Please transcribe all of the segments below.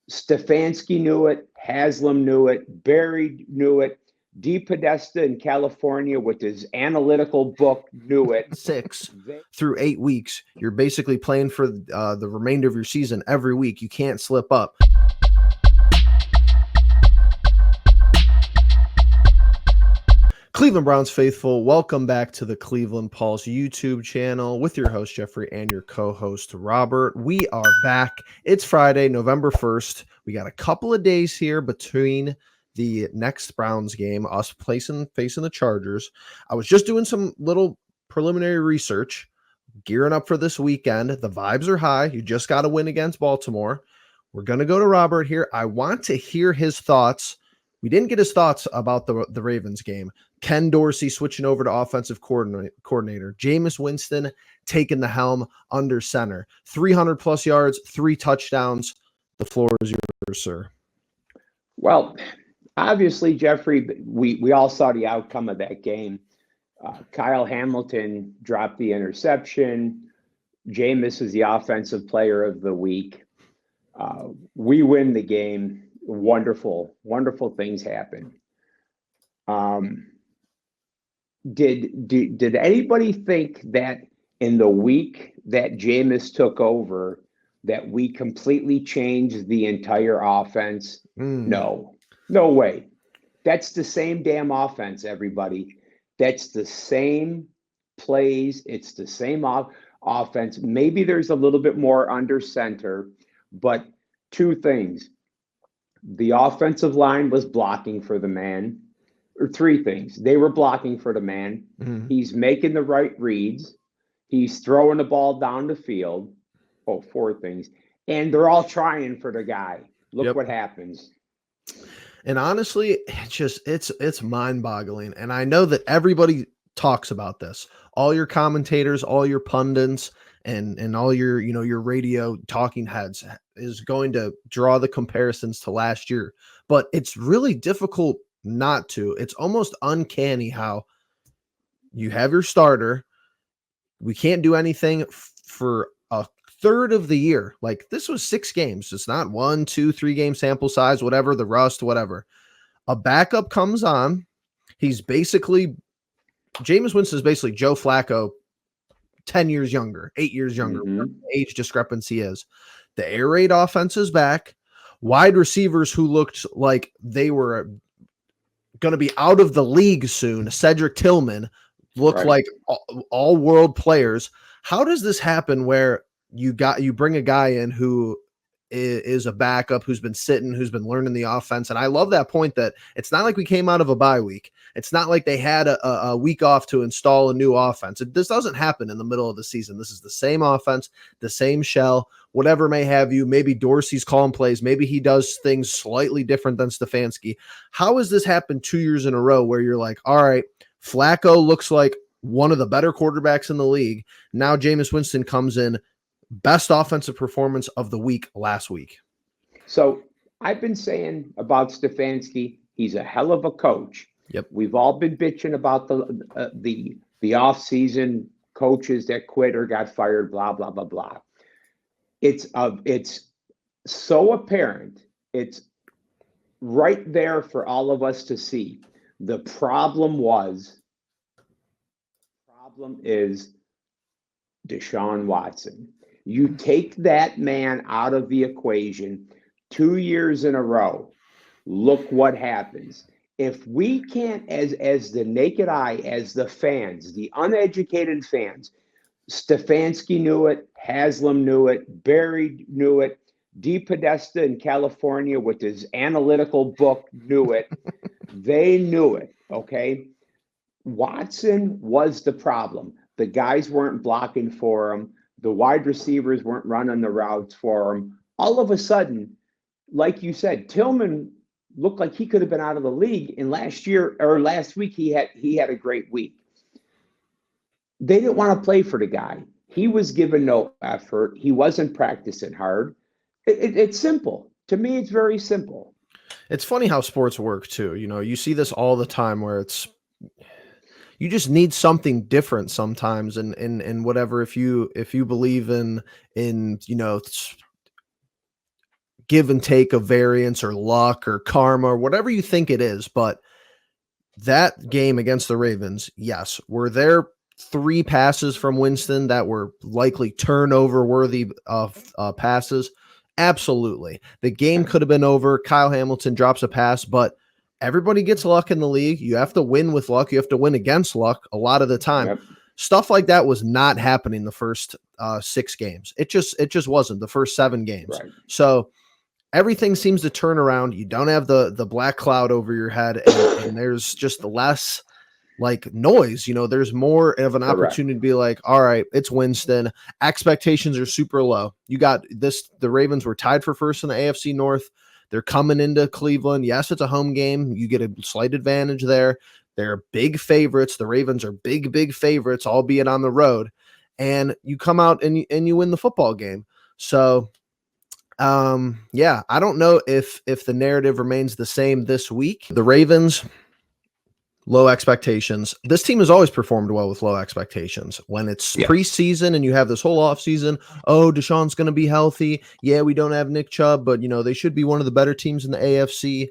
Stefanski knew it. Haslam knew it. Barry knew it. DePodesta in California with his analytical book knew it. 6 through 8 weeks, you're basically playing for the remainder of your season every week. You can't slip up. Cleveland Browns faithful, welcome back to the Cleveland Pulse YouTube channel with your host Jeffrey and your co-host Robert. We are back. It's Friday, November 1st. We got a couple of days here between the next Browns game, us facing the Chargers. I was just doing some little preliminary research, gearing up for this weekend. The vibes are high. You just got to win against Baltimore. We're going to go to Robert here. I want to hear his thoughts. We didn't get his thoughts about the Ravens game. Ken Dorsey switching over to offensive coordinator. Jameis Winston taking the helm under center. 300-plus yards, 3 touchdowns. The floor is yours, sir. Well, obviously, Jeffrey, we all saw the outcome of that game. Kyle Hamilton dropped the interception. Jameis is the offensive player of the week. We win the game. Wonderful, wonderful things happen. Did anybody think that in the week that Jameis took over, that we completely changed the entire offense? No way. That's the same damn offense, everybody. That's the same plays. It's the same offense. Maybe there's a little bit more under center, but 2 things. The offensive line was blocking for the man, or 3 things. They were blocking for the man. Mm-hmm. He's making the right reads. He's throwing the ball down the field. 4 things. And they're all trying for the guy. Look what happens. And honestly, it's mind-boggling. And I know that everybody talks about this. All your commentators, all your pundits, and all your, your radio talking heads is going to draw the comparisons to last year. But it's really difficult not to. It's almost uncanny how you have your starter. We can't do anything for a third of the year. Like, this was 6 games. It's not 1, 2, 3 game sample size, whatever, the rust, whatever. A backup comes on. He's basically, Jameis Winston is basically Joe Flacco, 10 years younger, 8 years younger, whatever the age discrepancy is. The air raid offense is back. Wide receivers who looked like they were going to be out of the league soon. Cedric Tillman looked like all world players. How does this happen where you bring a guy in who is a backup, who's been sitting, who's been learning the offense? And I love that point that it's not like we came out of a bye week. It's not like they had a week off to install a new offense. This doesn't happen in the middle of the season. This is the same offense, the same shell, whatever may have you. Maybe Dorsey's calling plays. Maybe he does things slightly different than Stefanski. How has this happened 2 years in a row where you're like, all right, Flacco looks like one of the better quarterbacks in the league. Now Jameis Winston comes in, best offensive performance of the week last week. So I've been saying about Stefanski, he's a hell of a coach. Yep. We've all been bitching about the off-season coaches that quit or got fired, blah, blah, blah, blah. It's so apparent. It's right there for all of us to see. The problem is Deshaun Watson. You take that man out of the equation 2 years in a row. Look what happens. If we can't, as the naked eye, as the fans, the uneducated fans, Stefanski knew it, Haslam knew it, Barry knew it, DePodesta in California with his analytical book knew it. They knew it, okay? Watson was the problem. The guys weren't blocking for him. The wide receivers weren't running the routes for him. All of a sudden, like you said, Tillman looked like he could have been out of the league. And last week, he had a great week. They didn't want to play for the guy. He was given no effort. He wasn't practicing hard. It's simple. To me, it's very simple. It's funny how sports work too. You see this all the time where you just need something different sometimes. And whatever, if you believe in give and take of variance or luck or karma or whatever you think it is. But that game against the Ravens, yes, were there 3 passes from Winston that were likely turnover worthy of passes? Absolutely. The game could have been over. Kyle Hamilton drops a pass, but everybody gets luck in the league. You have to win with luck. You have to win against luck a lot of the time. Yep. Stuff like that was not happening the first 6 games. It just wasn't the first 7 games. Right. So everything seems to turn around. You don't have the black cloud over your head, and there's just less like noise. There's more of an opportunity to be like, all right, it's Winston. Expectations are super low. You got this. The Ravens were tied for first in the AFC North. They're coming into Cleveland. Yes, it's a home game. You get a slight advantage there. They're big favorites. The Ravens are big favorites, albeit on the road. And you come out and you win the football game. So, yeah, I don't know if the narrative remains the same this week. The Ravens, low expectations. This team has always performed well with low expectations. When it's preseason and you have this whole offseason, Deshaun's going to be healthy. Yeah, we don't have Nick Chubb, but, they should be one of the better teams in the AFC.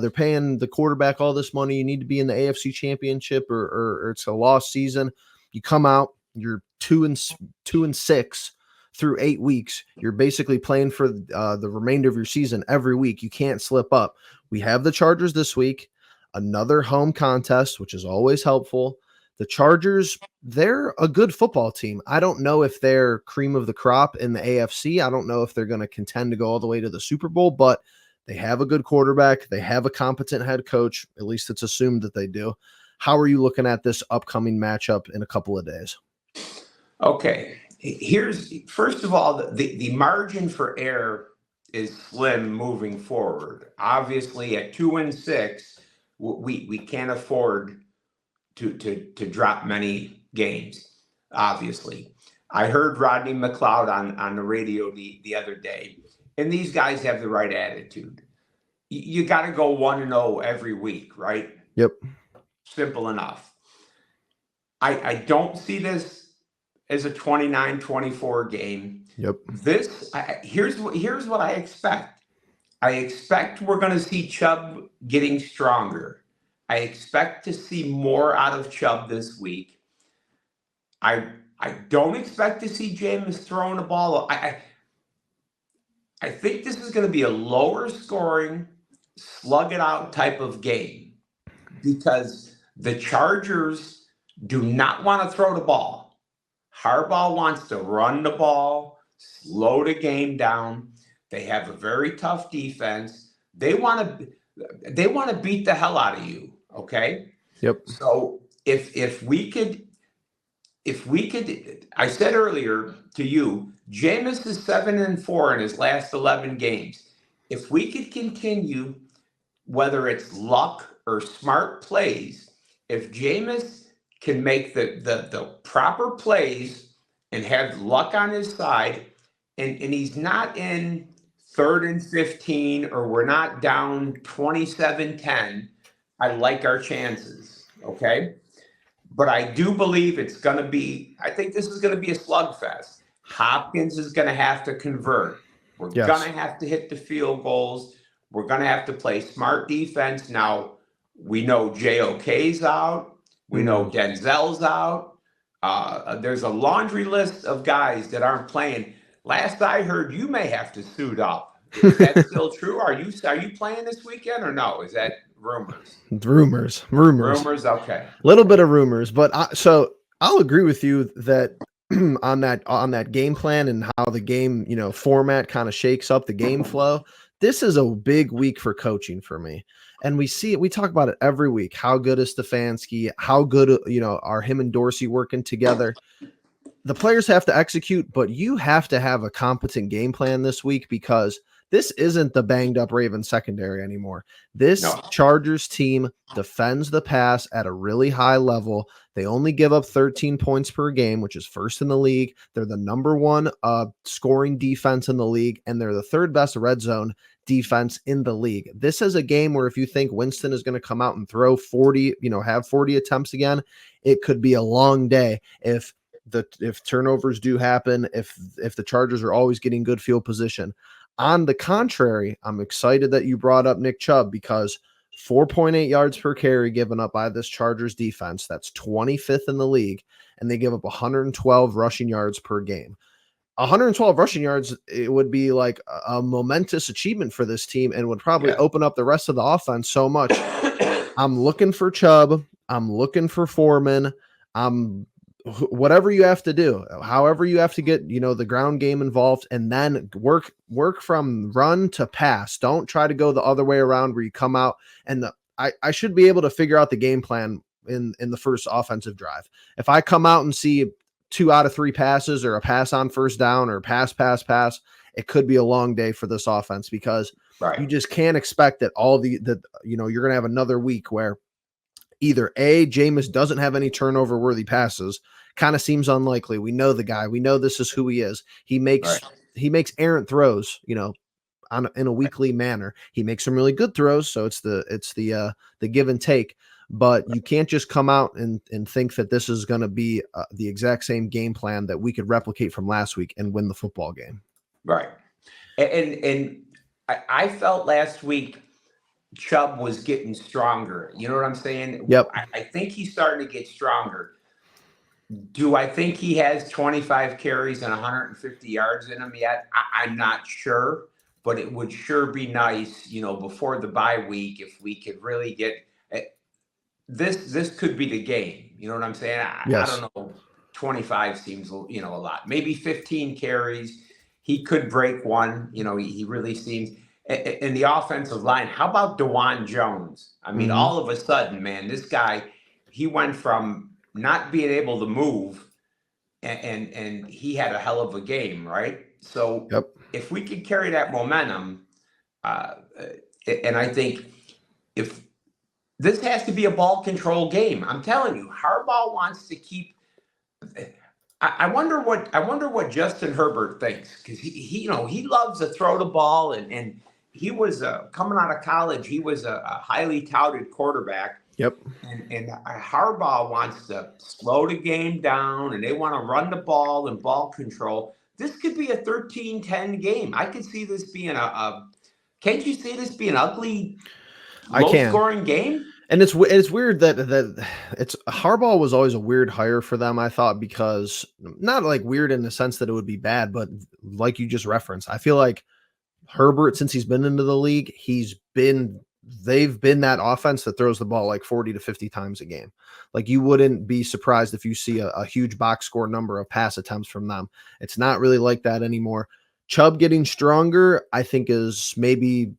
They're paying the quarterback all this money. You need to be in the AFC Championship or it's a lost season. You come out, you're 2-6 through 8 weeks. You're basically playing for the remainder of your season every week. You can't slip up. We have the Chargers this week, another home contest, which is always helpful. The Chargers, they're a good football team. I don't know if they're cream of the crop in the AFC. I don't know if they're going to contend to go all the way to the Super Bowl, but they have a good quarterback. They have a competent head coach. At least it's assumed that they do. How are you looking at this upcoming matchup in a couple of days? Okay. First of all, the margin for error is slim moving forward. Obviously, at 2-6, we can't afford to drop many games. Obviously, I heard Rodney McLeod on the radio the other day, and these guys have the right attitude. You got to go 1-0 every week, right? Yep. Simple enough. I don't see this as a 29-24 game. Yep. Here's what I expect. I expect we're going to see Chubb getting stronger. I expect to see more out of Chubb this week. I don't expect to see Jameis throwing the ball. I think this is going to be a lower scoring, slug it out type of game because the Chargers do not want to throw the ball. Harbaugh wants to run the ball, slow the game down. They have a very tough defense. They want to beat the hell out of you. Okay. Yep. So if we could, I said earlier to you, Jameis is 7-4 in his last 11 games. If we could continue, whether it's luck or smart plays, if Jameis can make the proper plays and have luck on his side, and he's not in 3rd and 15 or we're not down 27-10, I like our chances, okay? But I do believe I think this is going to be a slugfest. Hopkins is going to have to convert. We're going to have to hit the field goals. We're going to have to play smart defense. Now, we know JOK's out. We know Denzel's out. There's a laundry list of guys that aren't playing. Last I heard, you may have to suit up. Is that still true? Are you playing this weekend or no? Is that rumors? Rumors. Okay. A little bit of rumors, but so I'll agree with you that on that game plan and how the game, format kind of shakes up the game flow. This is a big week for coaching for me. And we talk about it every week. How good is Stefanski? How good, are him and Dorsey working together? The players have to execute, but you have to have a competent game plan this week because this isn't the banged up Ravens secondary anymore. This Chargers team defends the pass at a really high level. They only give up 13 points per game, which is first in the league. They're the number 1 scoring defense in the league, and they're the 3rd best red zone defense in the league. This is a game where if you think Winston is going to come out and throw 40, have 40 attempts again, it could be a long day if turnovers do happen, if the Chargers are always getting good field position. On the contrary, I'm excited that you brought up Nick Chubb because 4.8 yards per carry given up by this Chargers defense. That's 25th in the league, and they give up 112 rushing yards per game. 112 rushing yards, it would be like a momentous achievement for this team and would probably open up the rest of the offense so much. I'm looking for Chubb. I'm looking for Foreman. Whatever you have to do, however you have to get, the ground game involved, and then work from run to pass. Don't try to go the other way around where you come out and I should be able to figure out the game plan in the first offensive drive. If I come out and see 2 out of 3 passes or a pass on first down or pass, it could be a long day for this offense because you just can't expect that you're going to have another week where either Jameis doesn't have any turnover worthy passes. Kind of seems unlikely. We know the guy. We know this is who he is. He makes errant throws, in a weekly manner. He makes some really good throws, so it's the give and take. But you can't just come out and think that this is going to be the exact same game plan that we could replicate from last week and win the football game. Right. And I felt last week Chubb was getting stronger. You know what I'm saying? Yep. I think he's starting to get stronger. Do I think he has 25 carries and 150 yards in him yet? I'm not sure, but it would sure be nice, before the bye week, if we could really get this could be the game. You know what I'm saying? Yes. I don't know. 25 seems, a lot. Maybe 15 carries. He could break one. He really seems. In the offensive line, how about DeJuan Jones? I mean, all of a sudden, man, this guy, he went from not being able to move, and he had a hell of a game, right? So if we could carry that momentum, and I think if this has to be a ball control game, I'm telling you, Harbaugh wants to keep. I wonder what Justin Herbert thinks, because he loves to throw the ball, and he was coming out of college. He was a highly touted quarterback. Yep. And Harbaugh wants to slow the game down, and they want to run the ball and ball control. This could be a 13-10 game. I could see this being can't you see this being an ugly, low-scoring game? And it's weird that it's Harbaugh was always a weird hire for them, I thought, because not like weird in the sense that it would be bad, but like you just referenced, I feel like Herbert, since he's been into the league, they've been that offense that throws the ball like 40 to 50 times a game. Like, you wouldn't be surprised if you see a huge box score number of pass attempts from them. It's not really like that anymore. Chubb getting stronger, I think, is maybe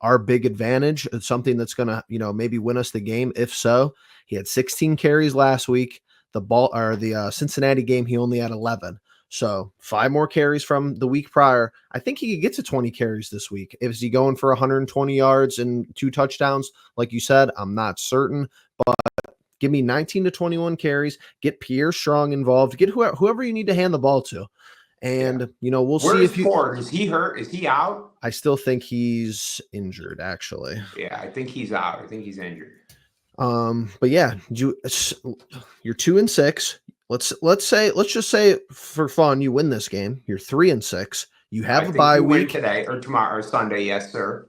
our big advantage. It's something that's going to, maybe win us the game. If so, he had 16 carries last week. The Cincinnati game, he only had 11. So 5 more carries from the week prior. I think he could get to 20 carries this week. Is he going for 120 yards and 2 touchdowns? Like you said, I'm not certain, but give me 19 to 21 carries, get Pierre Strong involved, get whoever you need to hand the ball to. And, we'll see if Ford? Is he hurt? Is he out? I still think he's injured, actually. Yeah, I think he's out. I think he's injured. But yeah, you're 2-6. Let's just say for fun, you win this game. You're 3-6. You have a bye week today or tomorrow or Sunday. Yes, sir.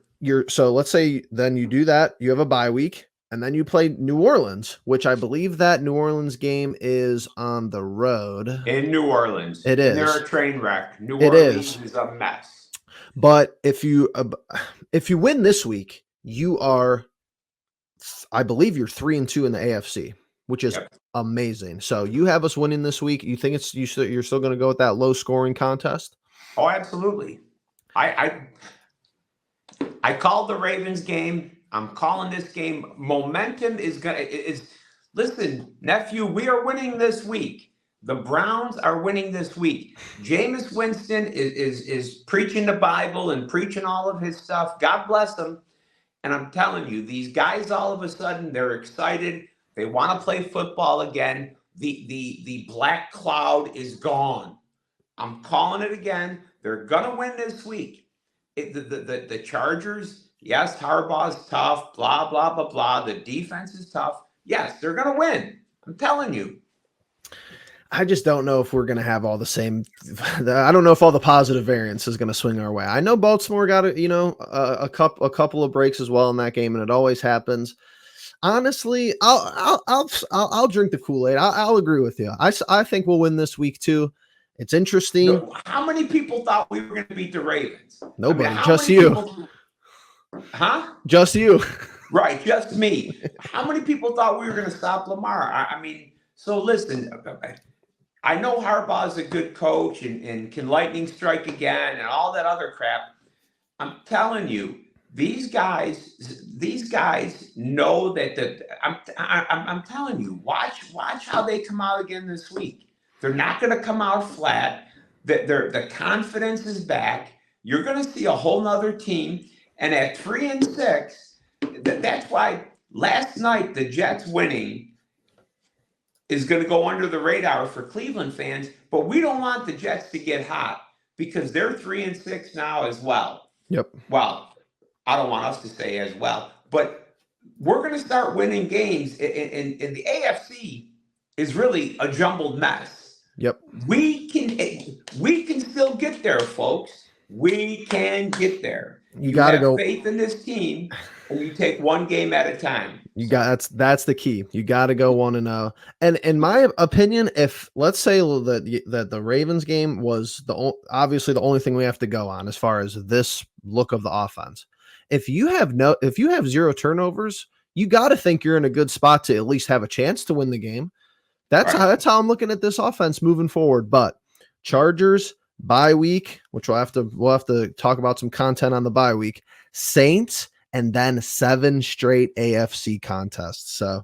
So let's say then you do that. You have a bye week, and then you play New Orleans, which I believe that New Orleans game is on the road. In New Orleans. It is. They're a train wreck. New Orleans is a mess. But if you win this week, you are, I believe you're 3-2 in the AFC, which is amazing. So you have us winning this week. You think you're still going to go with that low scoring contest? Oh, absolutely. I called the Ravens game. I'm calling this game. Momentum is listen, nephew, we are winning this week. The Browns are winning this week. Jameis Winston is preaching the Bible and preaching all of his stuff. God bless him. And I'm telling you, these guys, all of a sudden, they're excited. They want to play football again. The black cloud is gone. I'm calling it again. They're gonna win this week. The Chargers, yes, Harbaugh's tough. Blah blah blah blah. The defense is tough. Yes, they're gonna win. I'm telling you. I just don't know if we're going to have all the same. I don't know if all the positive variance is going to swing our way. I know Baltimore got a couple of breaks as well in that game, and it always happens. Honestly, I'll drink the Kool-Aid. I'll agree with you. I think we'll win this week too. It's interesting. No, how many people thought we were going to beat the Ravens? Nobody, just you. Huh? Just you. Right, just me. How many people thought we were going to stop Lamar? I mean, so listen, I know Harbaugh's a good coach and can lightning strike again and all that other crap. I'm telling you, these guys know that I'm telling you, watch how they come out again this week. They're not going to come out flat. The confidence is back. You're going to see a whole nother team. And at 3-6, that's why last night the Jets winning is going to go under the radar for Cleveland fans. But we don't want the Jets to get hot because they're 3-6 now as well. Yep. Well, I don't want us to say as well, but we're going to start winning games. And the AFC is really a jumbled mess. Yep. We can still get there, folks. We can get there. You got to go. Faith in this team, and you take one game at a time. That's the key. You got to go 1-0. And in my opinion, if let's say that the Ravens game was obviously the only thing we have to go on as far as this look of the offense. If you have 0 turnovers, you got to think you're in a good spot to at least have a chance to win the game. That's how I'm looking at this offense moving forward. But Chargers bye week, which we'll have to talk about some content on the bye week. Saints, and then 7 straight AFC contests. So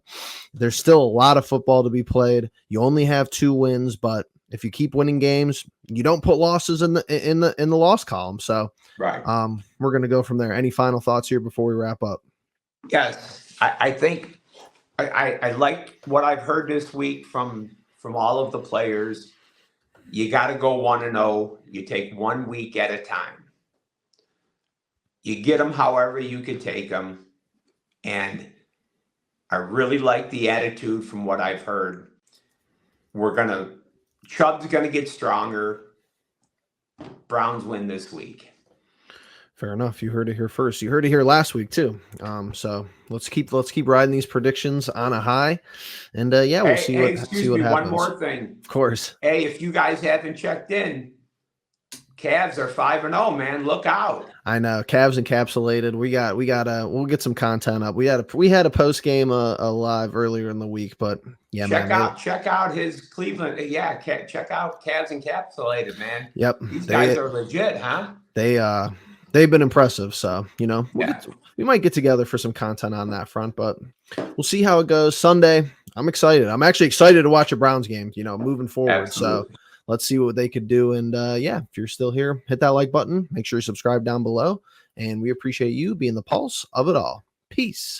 there's still a lot of football to be played. You only have 2 wins, but if you keep winning games, you don't put losses in the loss column. So right. We're going to go from there. Any final thoughts here before we wrap up? Yes, I think I like what I've heard this week from all of the players. You got to go 1-0. You take 1 week at a time. You get them however you could take them. And I really like the attitude from what I've heard. Chubb's going to get stronger. Browns win this week. Fair enough. You heard it here first. You heard it here last week too. So let's keep raving these predictions on a high, and we'll see what happens. One more thing, of course. Hey, if you guys haven't checked in, Cavs are 5-0. Man, look out! I know Cavs encapsulated. We'll get some content up. We had a post game live earlier in the week, but yeah, check out his Cleveland. Yeah, check out Cavs encapsulated, man. Yep, these guys are legit, huh? They've been impressive. So, we might get together for some content on that front, but we'll see how it goes Sunday. I'm excited. I'm actually excited to watch a Browns game, moving forward. Absolutely. So let's see what they could do. And if you're still here, hit that like button, make sure you subscribe down below. And we appreciate you being the pulse of it all. Peace.